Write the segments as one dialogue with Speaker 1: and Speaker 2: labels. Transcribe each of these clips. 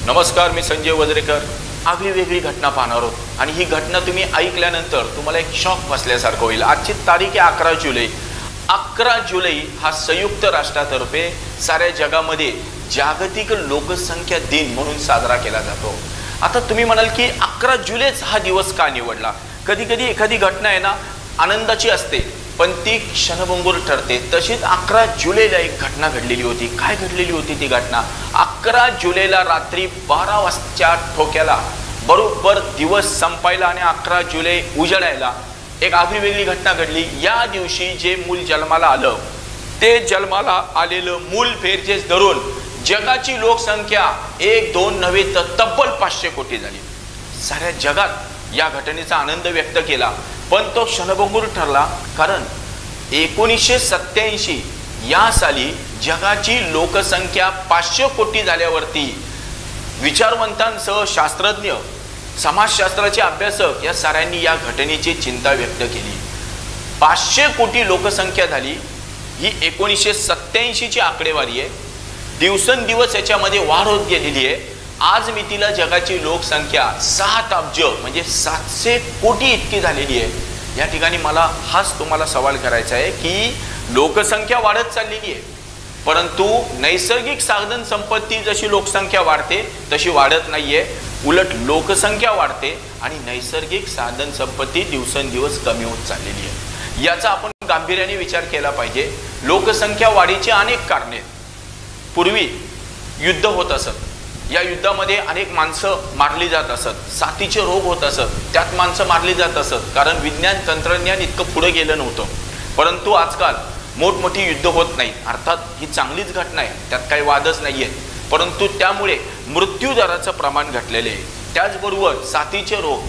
Speaker 1: नमस्कार, मी संजय वजरेकर. आगळी वेगळी घटना पाहणार आहोत आणि ही घटना तुम्ही ऐकल्यानंतर तुम्हाला एक शॉक बसल्यासारखं होईल. आजची तारीख आहे 11 जुलै. 11 जुलै हा संयुक्त राष्ट्रातर्फे साऱ्या जगामध्ये जागतिक लोकसंख्या दिन म्हणून साजरा केला जातो. आता तुम्ही म्हणाल की 11 जुलैच हा दिवस का निवडला? कधी कधी एखादी घटना आहे ना आनंदाची असते पण ती क्षणभंगूर ठरते. तशीच 11 जुलैला एक घटना घडलेली होती. काय घडलेली होती ती घटना? 11 जुलैला रात्री 12 वाजताच्या ठोक्याला बरोबर दिवस संपायला आणि 11 जुलै उजाडायला एक आगळी वेगळी घटना घडली. या दिवशी जे मूल जन्माला आलं ते जन्माला आलेलं मूल फेरचेच धरून जगाची लोकसंख्या 1-2 नव्हे तर तब्बल 500 कोटी झाली. साऱ्या जगात या घटनेचा आनंद व्यक्त केला पण तो क्षणभंगूर ठरला. कारण 1987 या साली जगाची लोकसंख्या 500 कोटी झाल्यावरती विचारवंतांसह शास्त्रज्ञ, समाजशास्त्राचे अभ्यासक या साऱ्यांनी या घटनेची चिंता व्यक्त केली. 500 कोटी लोकसंख्या झाली ही 1987 ची आकडेवारी आहे. दिवसेंदिवस याच्यामध्ये वाढ होत गेलेली आहे. आज मितीला जगाची लोकसंख्या 7 अब्ज म्हणजे 700 कोटी इतकी झालेली आहे. या ठिकाणी मला हाच तुम्हाला सवाल करायचा आहे की लोकसंख्या वाढत चाललेली आहे परंतु नैसर्गिक साधन संपत्ती जशी लोकसंख्या वाढते तशी वाढत नाहीये. उलट लोकसंख्या वाढते आणि नैसर्गिक साधन संपत्ती दिवसेंदिवस कमी होत चाललेली आहे. याचा आपण गांभीर्याने विचार केला पाहिजे. लोकसंख्या वाढीची अनेक कारणे. पूर्वी युद्ध होत असत, या युद्धामध्ये अनेक माणसं मारली जात असत, साथीचे रोग होत असत, त्यात माणसं मारली जात असत कारण विज्ञान तंत्रज्ञान इतकं पुढे गेलं नव्हतं. परंतु आजकाल मोठमोठी युद्ध होत नाहीत. अर्थात ही चांगलीच घटना आहे, त्यात काही वादच नाहीये. परंतु त्यामुळे मृत्यूदराचं प्रमाण घटलेले आहे. त्याचबरोबर साथीचे रोग,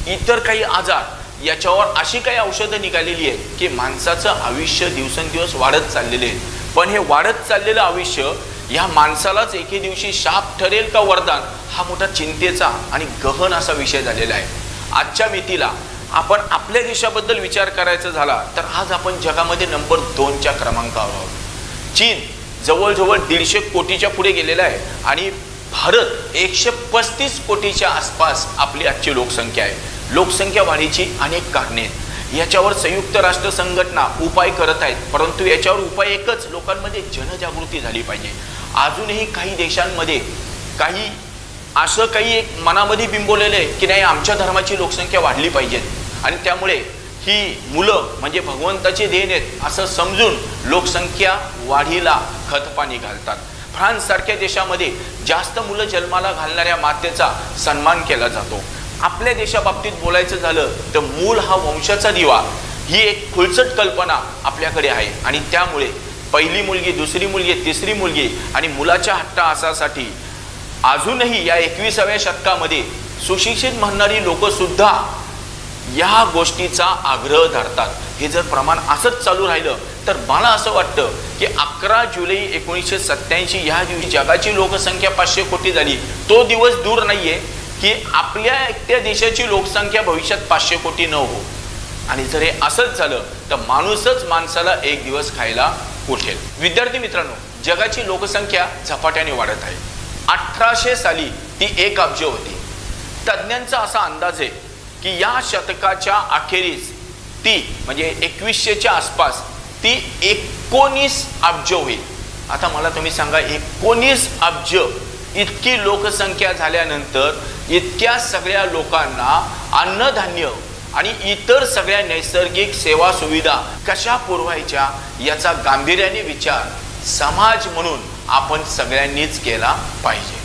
Speaker 1: इतर काही आजार याच्यावर अशी काही औषधं निघालेली आहेत की माणसाचं आयुष्य दिवसेंदिवस वाढत चाललेले आहे. पण हे वाढत चाललेलं आयुष्य या माणसालाच एके दिवशी शाप ठरेल का वरदान हा मोठा चिंतेचा आणि गहन असा विषय झालेला आहे. आजच्या मितीला आपण आपल्या देशाबद्दल विचार करायचा झाला तर आज आपण जगामध्ये नंबर 2च्या क्रमांकावर आहोत. चीन जवळजवळ 150 कोटीच्या पुढे गेलेला आहे आणि भारत 135 कोटीच्या आसपास आपली आजची लोकसंख्या आहे. लोकसंख्या वाढीची अनेक कारणे आहेत. याच्यावर संयुक्त राष्ट्र संघटना उपाय करत आहेत परंतु याच्यावर उपाय एकच, लोकांमध्ये जनजागृती झाली पाहिजे. अजूनही काही देशांमध्ये काही असं काही एक मनामध्ये बिंबवलेलं आहे की नाही आमच्या धर्माची लोकसंख्या वाढली पाहिजे आणि त्यामुळे ही मुलं म्हणजे भगवंताची देण आहेत असं समजून लोकसंख्या वाढीला खतपाणी घालतात. फ्रान्स सारख्या देशामध्ये जास्त मुलं जन्माला घालणाऱ्या मातेचा सन्मान केला जातो. आपल्या देशाबाबतीत बोलायचं झालं तर मूल हा वंशाचा दिवा ही एक खुलसट कल्पना आपल्याकडे आहे आणि त्यामुळे पहिली मुलगी, दुसरी मुलगी, तिसरी मुलगी आणि मुलाच्या हट्टासाठी अजूनही या 21व्या शतकामध्ये सुशिक्षित म्हणणारी लोक सुद्धा या गोष्टीचा आग्रह धरतात. हे जर प्रमाण असंच चालू राहिलं तर मला असं वाटतं की 11 जुलै 1987 या दिवशी जगाची लोकसंख्या 500 कोटी झाली. तो दिवस दूर नाहीये की आपल्या एकट्या देशाची लोकसंख्या भविष्यात 500 कोटी न हो. आणि जर हे असंच झालं तर माणूसच माणसाला एक दिवस खायला उठेल. विद्यार्थी मित्रांनो, जगाची लोकसंख्या झपाट्याने वाढत आहे. 1800 साली ती 1 अब्ज होती. तज्ज्ञांचा असा अंदाज आहे की या शतकाच्या अखेरीस ती म्हणजे 2100च्या आसपास ती 19 अब्ज होईल. आता मला तुम्ही सांगा 19 अब्ज इतकी लोकसंख्या झाल्यानंतर इतक्या सगळ्या लोकांना अन्नधान्य आणि इतर सगळ्या नैसर्गिक सेवा सुविधा कशा पुरवायच्या याचा गांभीर्याने विचार समाज म्हणून आपण सगळ्यांनीच केला पाहिजे.